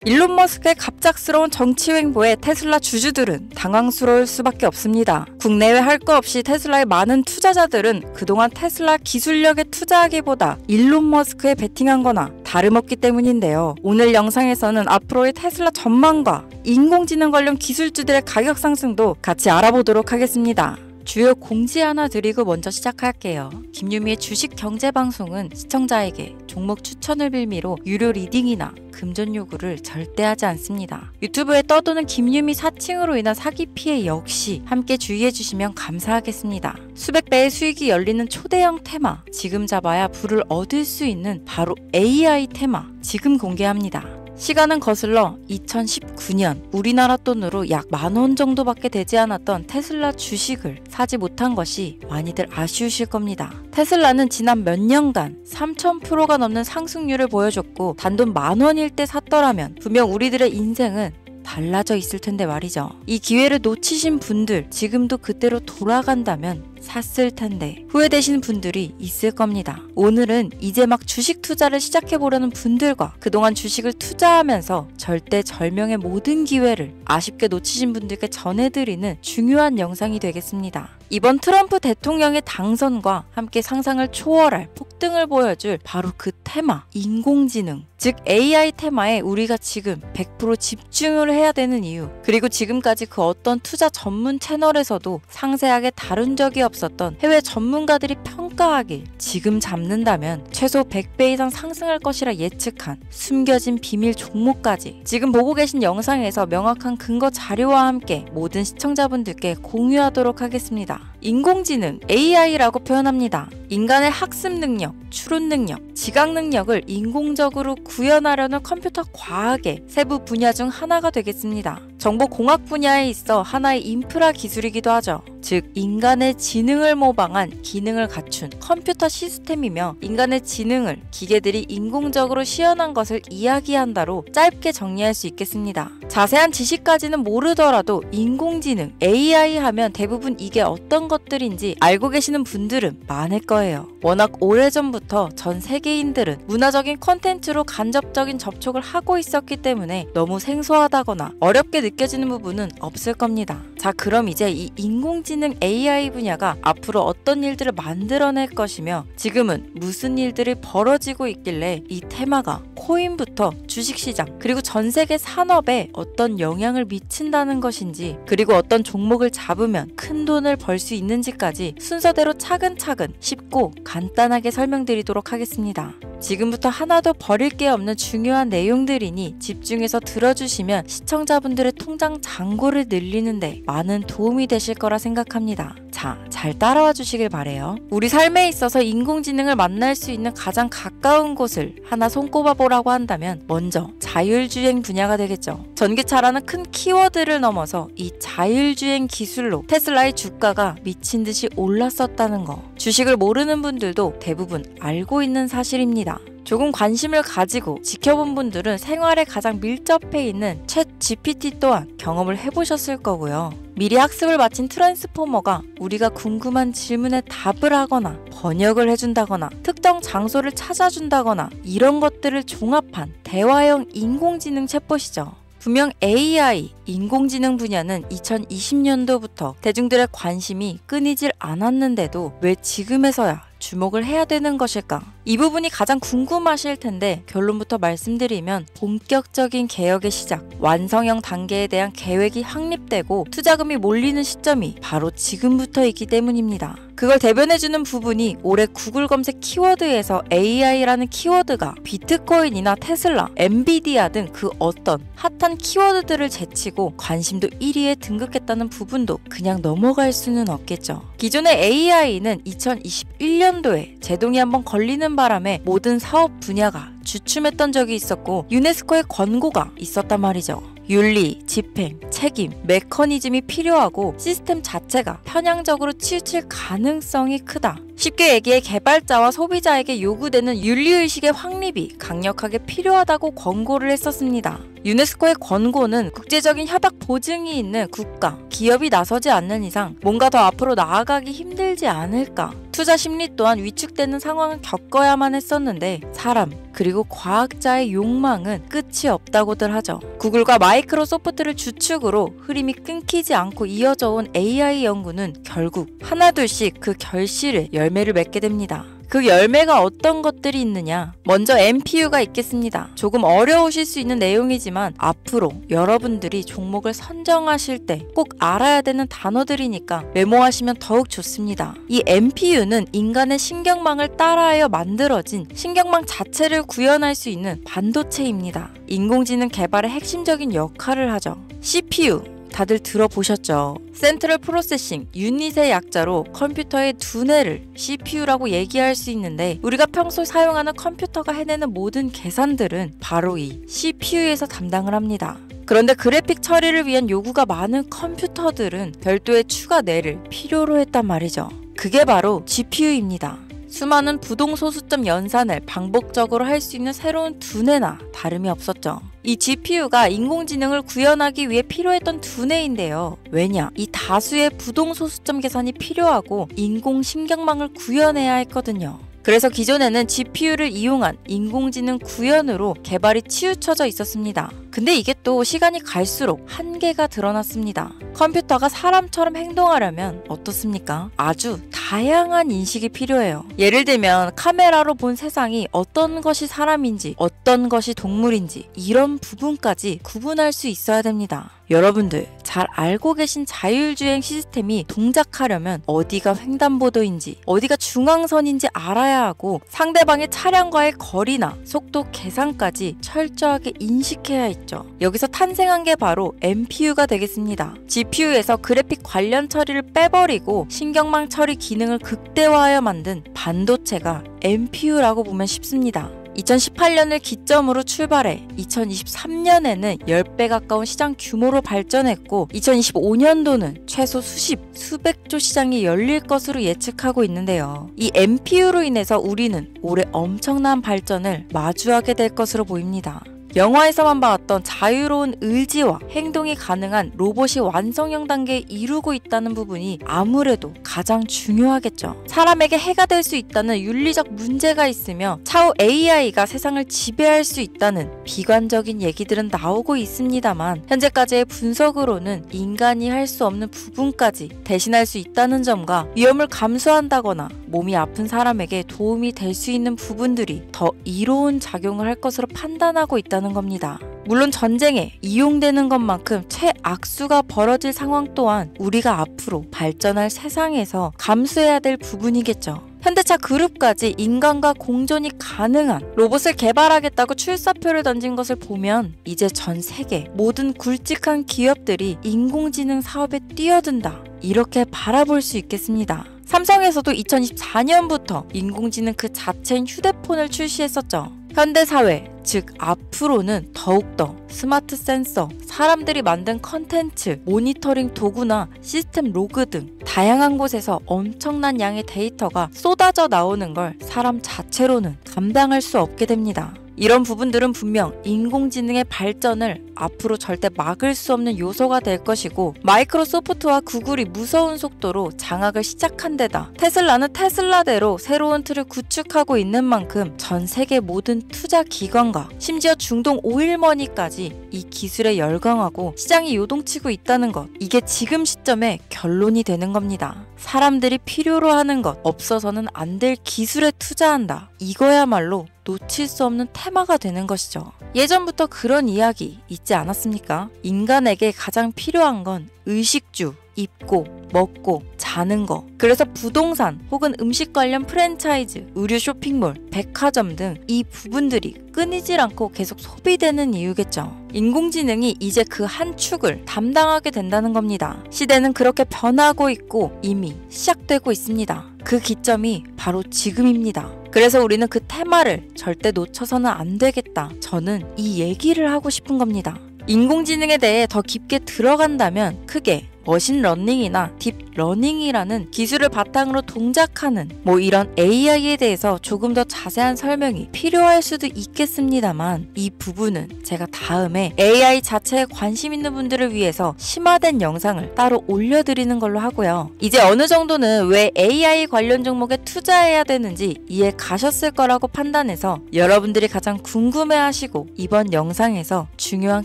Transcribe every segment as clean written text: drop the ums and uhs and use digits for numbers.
일론 머스크의 갑작스러운 정치 횡보에 테슬라 주주들은 당황스러울 수밖에 없습니다. 국내외 할 거 없이 테슬라의 많은 투자자들은 그동안 테슬라 기술력에 투자하기보다 일론 머스크에 베팅한 거나 다름없기 때문인데요. 오늘 영상에서는 앞으로의 테슬라 전망과 인공지능 관련 기술주들의 가격 상승도 같이 알아보도록 하겠습니다. 주요 공지 하나 드리고 먼저 시작할게요. 김유미의 주식 경제 방송은 시청자에게 종목 추천을 빌미로 유료 리딩이나 금전 요구를 절대 하지 않습니다. 유튜브에 떠도는 김유미 사칭으로 인한 사기 피해 역시 함께 주의해 주시면 감사하겠습니다. 수백 배의 수익이 열리는 초대형 테마, 지금 잡아야 부를 얻을 수 있는 바로 AI 테마, 지금 공개합니다. 시간은 거슬러 2019년 우리나라 돈으로 약 10,000원 정도밖에 되지 않았던 테슬라 주식을 사지 못한 것이 많이들 아쉬우실 겁니다. 테슬라는 지난 몇 년간 3000%가 넘는 상승률을 보여줬고 단돈 10,000원일 때 샀더라면 분명 우리들의 인생은 달라져 있을 텐데 말이죠. 이 기회를 놓치신 분들, 지금도 그때로 돌아간다면 샀을 텐데 후회되시는 분들이 있을 겁니다. 오늘은 이제 막 주식 투자를 시작해보려는 분들과 그동안 주식을 투자하면서 절대절명의 모든 기회를 아쉽게 놓치신 분들께 전해드리는 중요한 영상이 되겠습니다. 이번 트럼프 대통령의 당선과 함께 상상을 초월할 폭등을 보여줄 바로 그 테마, 인공지능, 즉 AI 테마에 우리가 지금 100% 집중을 해야 되는 이유, 그리고 지금까지 그 어떤 투자 전문 채널에서도 상세하게 다룬 적이 없었던 해외 전문가들이 평가하길 지금 잡는다면 최소 100배 이상 상승할 것이라 예측한 숨겨진 비밀 종목까지 지금 보고 계신 영상에서 명확한 근거 자료와 함께 모든 시청자분들께 공유하도록 하겠습니다. 인공지능, AI라고 표현합니다. 인간의 학습 능력, 추론 능력, 지각 능력을 인공적으로 구현하려는 컴퓨터 과학의 세부 분야 중 하나가 되겠습니다. 정보공학 분야에 있어 하나의 인프라 기술이기도 하죠. 즉 인간의 지능을 모방한 기능을 갖춘 컴퓨터 시스템이며 인간의 지능을 기계들이 인공적으로 시연한 것을 이야기한다로 짧게 정리할 수 있겠습니다. 자세한 지식까지는 모르더라도 인공지능, AI 하면 대부분 이게 어떤 것들인지 알고 계시는 분들은 많을 거예요. 워낙 오래전부터 전 세계인들은 문화적인 콘텐츠로 간접적인 접촉을 하고 있었기 때문에 너무 생소하다거나 어렵게 느껴지는 부분은 없을 겁니다. 자, 그럼 이제 이 인공지능 AI 분야가 앞으로 어떤 일들을 만들어낼 것이며 지금은 무슨 일들이 벌어지고 있길래 이 테마가 코인부터 주식시장 그리고 전 세계 산업에 어떤 영향을 미친다는 것인지, 그리고 어떤 종목을 잡으면 큰 돈을 벌 수 있는지까지 순서대로 차근차근 쉽고 간단하게 설명드리도록 하겠습니다. 지금부터 하나도 버릴 게 없는 중요한 내용들이니 집중해서 들어주시면 시청자분들의 통장 잔고를 늘리는데 많은 도움이 되실 거라 생각합니다. 자, 잘 따라와 주시길 바래요. 우리 삶에 있어서 인공지능을 만날 수 있는 가장 가까운 곳을 하나 손꼽아 보라고 한다면 먼저 자율주행 분야가 되겠죠. 전기차라는 큰 키워드를 넘어서 이 자율주행 기술로 테슬라의 주가가 미친 듯이 올랐었다는 거, 주식을 모르는 분들도 대부분 알고 있는 사실입니다. 조금 관심을 가지고 지켜본 분들은 생활에 가장 밀접해 있는 챗 GPT 또한 경험을 해보셨을 거고요. 미리 학습을 마친 트랜스포머가 우리가 궁금한 질문에 답을 하거나 번역을 해준다거나 특정 장소를 찾아준다거나 이런 것들을 종합한 대화형 인공지능 챗봇이죠. 분명 AI, 인공지능 분야는 2020년도부터 대중들의 관심이 끊이질 않았는데도 왜 지금에서야 주목을 해야 되는 것일까? 이 부분이 가장 궁금하실 텐데 결론부터 말씀드리면 본격적인 개혁의 시작, 완성형 단계에 대한 계획이 확립되고 투자금이 몰리는 시점이 바로 지금부터이기 때문입니다. 그걸 대변해주는 부분이 올해 구글 검색 키워드에서 AI라는 키워드가 비트코인이나 테슬라, 엔비디아 등 그 어떤 핫한 키워드들을 제치고 관심도 1위에 등극했다는 부분도 그냥 넘어갈 수는 없겠죠. 기존의 AI는 2021년도에 제동이 한번 걸리는 바람에 모든 사업 분야가 주춤했던 적이 있었고 유네스코의 권고가 있었단 말이죠. 윤리, 집행, 책임, 메커니즘이 필요하고 시스템 자체가 편향적으로 치우칠 가능성이 크다. 쉽게 얘기해 개발자와 소비자에게 요구되는 윤리의식의 확립이 강력하게 필요하다고 권고를 했었습니다. 유네스코의 권고는 국제적인 협약 보증이 있는 국가, 기업이 나서지 않는 이상 뭔가 더 앞으로 나아가기 힘들지 않을까 투자 심리 또한 위축되는 상황을 겪어야만 했었는데 사람 그리고 과학자의 욕망은 끝이 없다고들 하죠. 구글과 마이크로소프트를 주축으로 흐름이 끊기지 않고 이어져 온 AI 연구는 결국 하나둘씩 그 결실의 열매를 맺게 됩니다. 그 열매가 어떤 것들이 있느냐? 먼저 MPU가 있겠습니다. 조금 어려우실 수 있는 내용이지만 앞으로 여러분들이 종목을 선정하실 때 꼭 알아야 되는 단어들이니까 메모하시면 더욱 좋습니다. 이 MPU는 인간의 신경망을 따라하여 만들어진 신경망 자체를 구현할 수 있는 반도체입니다. 인공지능 개발의 핵심적인 역할을 하죠. CPU 다들 들어보셨죠? 센트럴 프로세싱 유닛의 약자로 컴퓨터의 두뇌를 CPU라고 얘기할 수 있는데 우리가 평소 사용하는 컴퓨터가 해내는 모든 계산들은 바로 이 CPU에서 담당을 합니다. 그런데 그래픽 처리를 위한 요구가 많은 컴퓨터들은 별도의 추가 뇌를 필요로 했단 말이죠. 그게 바로 GPU입니다. 수많은 부동소수점 연산을 반복적으로 할 수 있는 새로운 두뇌나 다름이 없었죠. 이 GPU가 인공지능을 구현하기 위해 필요했던 두뇌인데요. 왜냐? 이 다수의 부동소수점 계산이 필요하고 인공신경망을 구현해야 했거든요. 그래서 기존에는 GPU를 이용한 인공지능 구현으로 개발이 치우쳐져 있었습니다. 근데 이게 또 시간이 갈수록 한계가 드러났습니다. 컴퓨터가 사람처럼 행동하려면 어떻습니까? 아주 다양한 인식이 필요해요. 예를 들면 카메라로 본 세상이 어떤 것이 사람인지 어떤 것이 동물인지 이런 부분까지 구분할 수 있어야 됩니다. 여러분들 잘 알고 계신 자율주행 시스템이 동작하려면 어디가 횡단보도인지 어디가 중앙선인지 알아야 하고 상대방의 차량과의 거리나 속도 계산까지 철저하게 인식해야 있죠. 여기서 탄생한 게 바로 MPU가 되겠습니다. GPU에서 그래픽 관련 처리를 빼버리고 신경망 처리 기능을 극대화하여 만든 반도체가 MPU라고 보면 쉽습니다. 2018년을 기점으로 출발해 2023년에는 10배 가까운 시장 규모로 발전했고 2025년도는 최소 수백조 시장이 열릴 것으로 예측하고 있는데요. 이 MPU로 인해서 우리는 올해 엄청난 발전을 마주하게 될 것으로 보입니다. 영화에서만 봤던 자유로운 의지와 행동이 가능한 로봇이 완성형 단계에 이루고 있다는 부분이 아무래도 가장 중요하겠죠. 사람에게 해가 될 수 있다는 윤리적 문제가 있으며 차후 AI가 세상을 지배할 수 있다는 비관적인 얘기들은 나오고 있습니다만 현재까지의 분석으로는 인간이 할 수 없는 부분까지 대신할 수 있다는 점과 위험을 감수한다거나 몸이 아픈 사람에게 도움이 될 수 있는 부분들이 더 이로운 작용을 할 것으로 판단하고 있다는 겁니다. 물론 전쟁에 이용되는 것만큼 최악수가 벌어질 상황 또한 우리가 앞으로 발전할 세상에서 감수해야 될 부분이겠죠. 현대차 그룹까지 인간과 공존이 가능한 로봇을 개발하겠다고 출사표를 던진 것을 보면 이제 전 세계 모든 굵직한 기업들이 인공지능 사업에 뛰어든다 이렇게 바라볼 수 있겠습니다. 삼성에서도 2024년부터 인공지능 그 자체인 휴대폰을 출시했었죠. 현대사회, 즉 앞으로는 더욱더 스마트 센서, 사람들이 만든 컨텐츠, 모니터링 도구나 시스템 로그 등 다양한 곳에서 엄청난 양의 데이터가 쏟아져 나오는 걸 사람 자체로는 감당할 수 없게 됩니다. 이런 부분들은 분명 인공지능의 발전을 앞으로 절대 막을 수 없는 요소가 될 것이고 마이크로소프트와 구글이 무서운 속도로 장악을 시작한 데다 테슬라는 테슬라대로 새로운 틀을 구축하고 있는 만큼 전 세계 모든 투자 기관과 심지어 중동 오일머니까지 이 기술에 열광하고 시장이 요동치고 있다는 것, 이게 지금 시점에 결론이 되는 겁니다. 사람들이 필요로 하는 것, 없어서는 안 될 기술에 투자한다. 이거야말로 놓칠 수 없는 테마가 되는 것이죠. 예전부터 그런 이야기 있지 않았습니까? 인간에게 가장 필요한 건 의식주, 입고, 먹고, 자는 거. 그래서 부동산 혹은 음식 관련 프랜차이즈, 의류 쇼핑몰, 백화점 등 이 부분들이 끊이질 않고 계속 소비되는 이유겠죠. 인공지능이 이제 그 한 축을 담당하게 된다는 겁니다. 시대는 그렇게 변하고 있고 이미 시작되고 있습니다. 그 기점이 바로 지금입니다. 그래서 우리는 그 테마를 절대 놓쳐서는 안 되겠다. 저는 이 얘기를 하고 싶은 겁니다. 인공지능에 대해 더 깊게 들어간다면 크게 머신러닝이나 딥러닝이라는 기술을 바탕으로 동작하는 이런 AI에 대해서 조금 더 자세한 설명이 필요할 수도 있겠습니다만, 이 부분은 제가 다음에 AI 자체에 관심 있는 분들을 위해서 심화된 영상을 따로 올려드리는 걸로 하고요. 이제 어느 정도는 왜 AI 관련 종목에 투자해야 되는지 이해 가셨을 거라고 판단해서 여러분들이 가장 궁금해하시고 이번 영상에서 중요한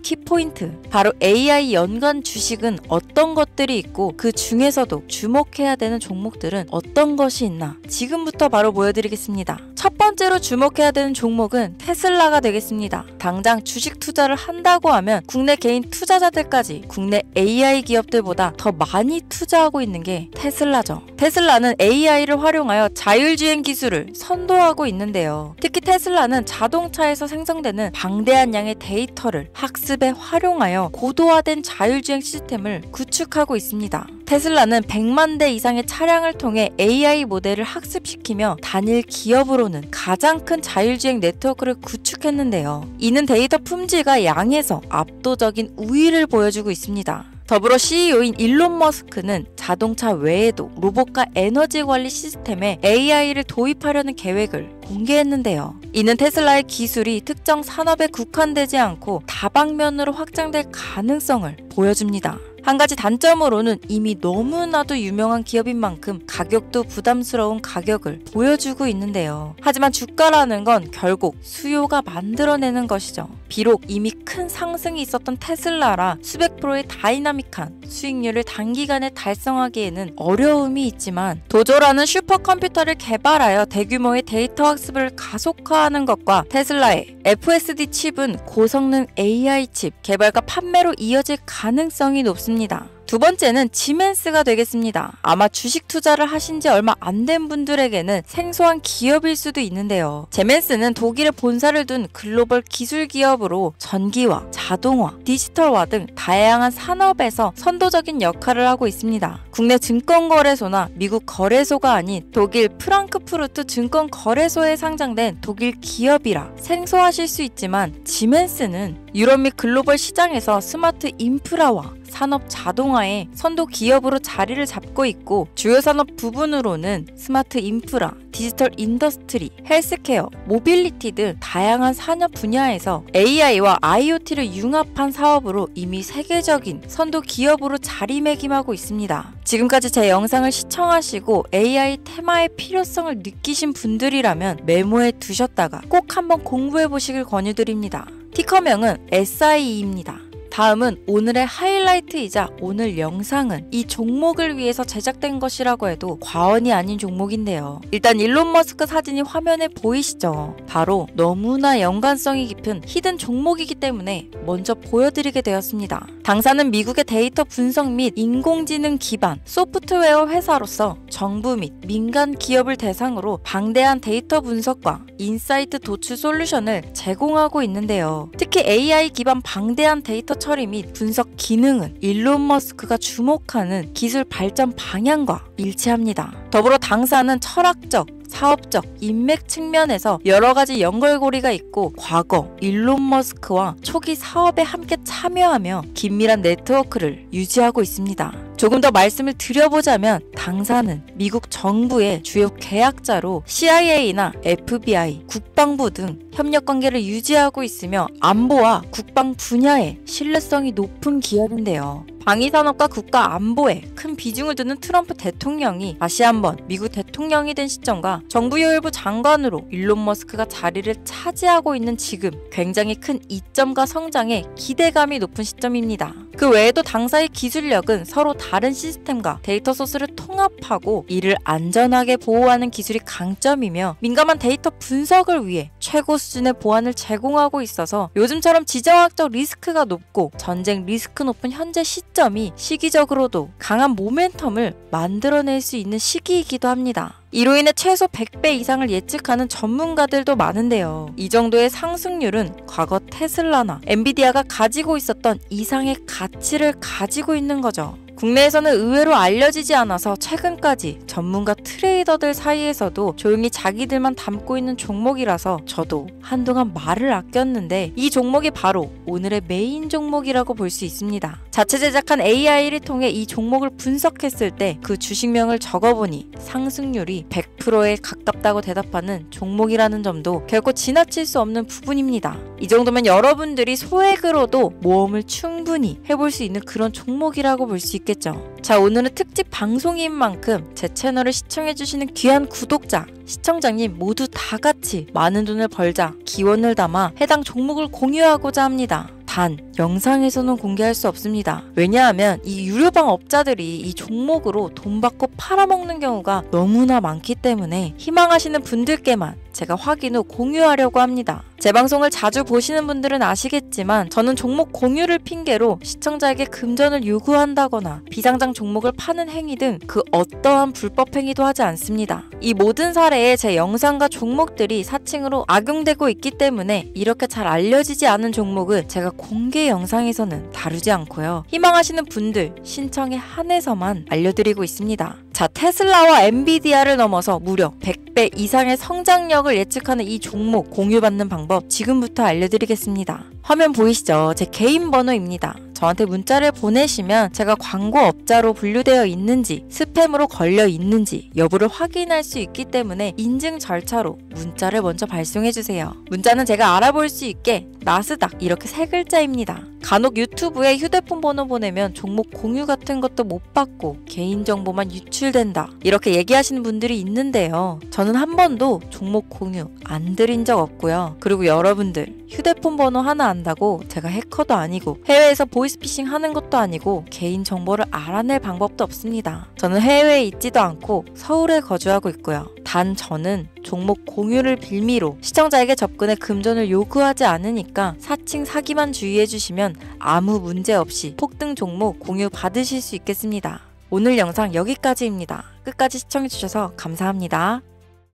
키포인트, 바로 AI 연관 주식은 어떤 것들이 있고 그 중에서도 주목해야 되는 종목들은 어떤 것이 있나 지금부터 바로 보여드리겠습니다. 첫 번째로 주목해야 되는 종목은 테슬라가 되겠습니다. 당장 주식 투자를 한다고 하면 국내 개인 투자자들까지 국내 AI 기업들보다 더 많이 투자하고 있는 게 테슬라죠. 테슬라는 AI를 활용하여 자율주행 기술을 선도하고 있는데요. 특히 테슬라는 자동차에서 생성되는 방대한 양의 데이터를 학습에 활용하여 고도화된 자율주행 시스템을 구축하고 있습니다. 테슬라는 100만 대 이상의 차량을 통해 AI 모델을 학습시키며 단일 기업으로는 가장 큰 자율주행 네트워크를 구축했는데요. 이는 데이터 품질과 양에서 압도적인 우위를 보여주고 있습니다. 더불어 CEO인 일론 머스크는 자동차 외에도 로봇과 에너지 관리 시스템에 AI를 도입하려는 계획을 공개했는데요. 이는 테슬라의 기술이 특정 산업에 국한되지 않고 다방면으로 확장될 가능성을 보여줍니다. 한 가지 단점으로는 이미 너무나도 유명한 기업인 만큼 가격도 부담스러운 가격을 보여주고 있는데요. 하지만 주가라는 건 결국 수요가 만들어내는 것이죠. 비록 이미 큰 상승이 있었던 테슬라라 수백 프로의 다이나믹한 수익률을 단기간에 달성하기에는 어려움이 있지만, 도조라는 슈퍼컴퓨터를 개발하여 대규모의 데이터 학습을 가속화하는 것과 테슬라의 FSD 칩은 고성능 AI 칩 개발과 판매로 이어질 가능성이 높습니다. 두 번째는 지멘스가 되겠습니다. 아마 주식 투자를 하신 지 얼마 안 된 분들에게는 생소한 기업일 수도 있는데요. 지멘스는 독일에 본사를 둔 글로벌 기술 기업으로 전기화, 자동화, 디지털화 등 다양한 산업에서 선도적인 역할을 하고 있습니다. 국내 증권거래소나 미국 거래소가 아닌 독일 프랑크푸르트 증권거래소에 상장된 독일 기업이라 생소하실 수 있지만, 지멘스는 유럽 및 글로벌 시장에서 스마트 인프라와 산업 자동화의 선도 기업으로 자리를 잡고 있고, 주요 산업 부분으로는 스마트 인프라, 디지털 인더스트리, 헬스케어, 모빌리티 등 다양한 산업 분야에서 AI와 IoT를 융합한 사업으로 이미 세계적인 선도 기업으로 자리매김하고 있습니다. 지금까지 제 영상을 시청하시고 AI 테마의 필요성을 느끼신 분들이라면 메모해 두셨다가 꼭 한번 공부해 보시길 권유드립니다. 티커명은 SIE입니다. 다음은 오늘의 하이라이트이자 오늘 영상은 이 종목을 위해서 제작된 것이라고 해도 과언이 아닌 종목인데요. 일단 일론 머스크 사진이 화면에 보이시죠? 바로 너무나 연관성이 깊은 히든 종목이기 때문에 먼저 보여드리게 되었습니다. 당사는 미국의 데이터 분석 및 인공지능 기반 소프트웨어 회사로서 정부 및 민간 기업을 대상으로 방대한 데이터 분석과 인사이트 도출 솔루션을 제공하고 있는데요. 특히 AI 기반 방대한 데이터 처리 및 분석 기능은 일론 머스크가 주목하는 기술 발전 방향과 일치합니다. 더불어 당사는 철학적, 사업적, 인맥 측면에서 여러 가지 연결고리가 있고, 과거 일론 머스크와 초기 사업에 함께 참여하며 긴밀한 네트워크를 유지하고 있습니다. 조금 더 말씀을 드려보자면, 당사는 미국 정부의 주요 계약자로 CIA나 FBI, 국방부 등 협력관계를 유지하고 있으며 안보와 국방 분야에 신뢰성이 높은 기업인데요. 방위산업과 국가 안보에 큰 비중을 두는 트럼프 대통령이 다시 한번 미국 대통령이 된 시점과 정부요일부 장관으로 일론 머스크가 자리를 차지하고 있는 지금 굉장히 큰 이점과 성장에 기대감이 높은 시점입니다. 그 외에도 당사의 기술력은 서로 다른 시스템과 데이터 소스를 통합하고 이를 안전하게 보호하는 기술이 강점이며, 민감한 데이터 분석을 위해 최고 수준의 보안을 제공하고 있어서 요즘처럼 지정학적 리스크가 높고 전쟁 리스크 높은 현재 시점이 시기적으로도 강한 모멘텀을 만들어낼 수 있는 시기이기도 합니다. 이로 인해 최소 100배 이상을 예측하는 전문가들도 많은데요. 이 정도의 상승률은 과거 테슬라나 엔비디아가 가지고 있었던 이상의 가치를 가지고 있는 거죠. 국내에서는 의외로 알려지지 않아서 최근까지 전문가 트레이더들 사이에서도 조용히 자기들만 담고 있는 종목이라서 저도 한동안 말을 아꼈는데 이 종목이 바로 오늘의 메인 종목이라고 볼 수 있습니다. 자체 제작한 AI를 통해 이 종목을 분석했을 때 그 주식명을 적어보니 상승률이 100%에 가깝다고 대답하는 종목이라는 점도 결코 지나칠 수 없는 부분입니다. 이 정도면 여러분들이 소액으로도 모험을 충분히 해볼 수 있는 그런 종목이라고 볼 수 있겠죠. 자, 오늘은 특집 방송인 만큼 제 채널을 시청해주시는 귀한 구독자, 시청자님 모두 다 같이 많은 돈을 벌자 기원을 담아 해당 종목을 공유하고자 합니다. 단, 영상에서는 공개할 수 없습니다. 왜냐하면 이 유료방 업자들이 이 종목으로 돈 받고 팔아먹는 경우가 너무나 많기 때문에 희망하시는 분들께만 제가 확인 후 공유하려고 합니다. 제 방송을 자주 보시는 분들은 아시겠지만 저는 종목 공유를 핑계로 시청자에게 금전을 요구한다거나 비상장 종목을 파는 행위 등 그 어떠한 불법 행위도 하지 않습니다. 이 모든 사례에 제 영상과 종목들이 사칭으로 악용되고 있기 때문에 이렇게 잘 알려지지 않은 종목은 제가 공개 영상에서는 다루지 않고요. 희망하시는 분들 신청에 한해서만 알려드리고 있습니다. 자, 테슬라와 엔비디아를 넘어서 무려 100배 이상의 성장력을 예측하는 이 종목 공유받는 방법 지금부터 알려드리겠습니다. 화면 보이시죠? 제 개인 번호입니다. 저한테 문자를 보내시면 제가 광고업자로 분류되어 있는지 스팸으로 걸려 있는지 여부를 확인할 수 있기 때문에 인증 절차로 문자를 먼저 발송해주세요. 문자는 제가 알아볼 수 있게 나스닥 이렇게 3글자입니다. 간혹 유튜브에 휴대폰 번호 보내면 종목 공유 같은 것도 못 받고 개인정보만 유출된다 이렇게 얘기하시는 분들이 있는데요. 저는 한 번도 종목 공유 안 드린 적 없고요. 그리고 여러분들 휴대폰 번호 하나 안다고 제가 해커도 아니고 해외에서 보이스피싱 하는 것도 아니고 개인정보를 알아낼 방법도 없습니다. 저는 해외에 있지도 않고 서울에 거주하고 있고요. 단 저는 종목 공유를 빌미로 시청자에게 접근해 금전을 요구하지 않으니까 사칭 사기만 주의해주시면 아무 문제 없이 폭등 종목 공유 받으실 수 있겠습니다. 오늘 영상 여기까지입니다. 끝까지 시청해주셔서 감사합니다.